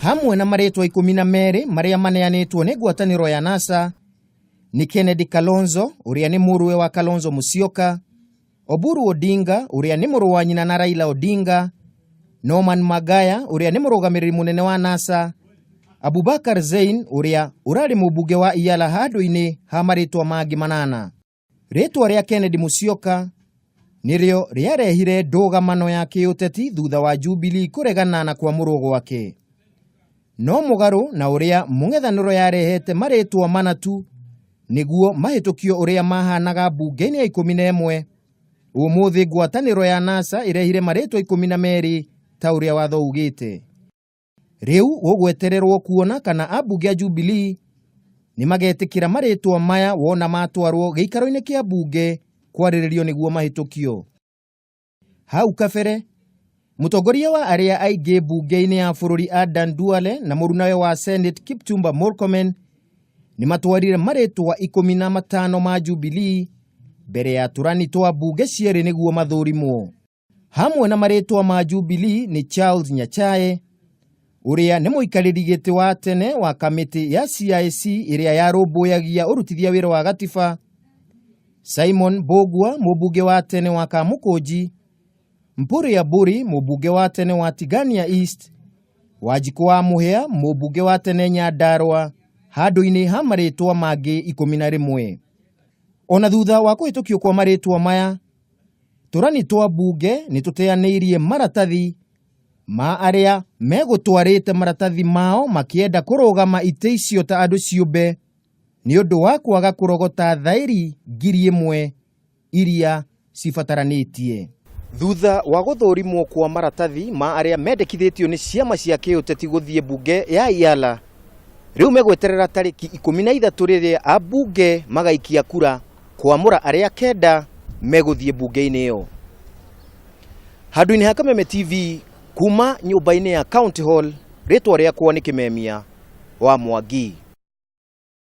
hamwe na maretwa 12 maria maneanitwo ni ngwataniro ya NASA ni Kennedy Kalonzo uria ni muruwe wa Kalonzo Musyoka, Oburu Odinga uria ni muru wa nyina na Raila Odinga, Norman Magaya uria ni murugamiriri munene wa NASA, Abubakar Zein uria urari mubunge wa EALA handu-ini ha maritwa mangi manana. Ritwa ria Kennedy Musyoka nirio riarehire ndugamano ya kiuteti thutha wa Jubilee kuregana na kwamurwo gwake. No mugaru na uria mungethaniro yarehete maritwa manatu niguo mahitukio uria mahanaga mbunge-ini ya 11. Umuthi ngwataniro ya NASA irehire maritwa 12 ta uria watho ugite. Riu gugwetererwo kuona kana ambunge ya Jubilee ni magetikira maritwa maya wona matwarwo giikaro-ini kia bunge kwariririo niguo mahitukio. Hau kabere mutongoria wa aria aingi bunge-ini ya bururi Adan Duale na murunawe wa Senate Kipchumba Murkomen ni matwarire maritwa 15 ma Jubilee mbere ya Turani twa bunge cieri niguo mathurimwo. Hamwe na maritwa ma Jubilee ni Charles Nyachae uria ni muikariri giti wa tene wa kamiti ya CIC iria yarumbuyagia urutithia wira wa gatiba, Simon Bogwa mubunge wa tene wa Kamukunji, Mpuri ya Buri mubunge wa tene wa Tigania East, Wanjiku wa Muhia mubunge wa tene Nyandarua handu-ini ha maritwa mangi 11. Ona thutha wa kuhitukio kwa maritwa maya, Turani twa bunge ni tuteanirie maratathi ma aria megutwarite maratathi mao makienda kurugama ite icio ta andu ciumbe ni undu wa kwaga kurogota thairi 1,000 iria cibataranitie. Thutha wa guthurimwo kwa maratathi ma aria mendekithitio ni ciama cia kiuteti guthii bunge ya EALA, riu megweterera tariki 13 riria ambunge magaikia kura kwamura aria kenda meguthii bunge-ini iyo. Handu-ini ha Kimemia TV kuuma nyumba-ini ya County Hall, ritwa riakwa ni Kimemia wa Mwangi.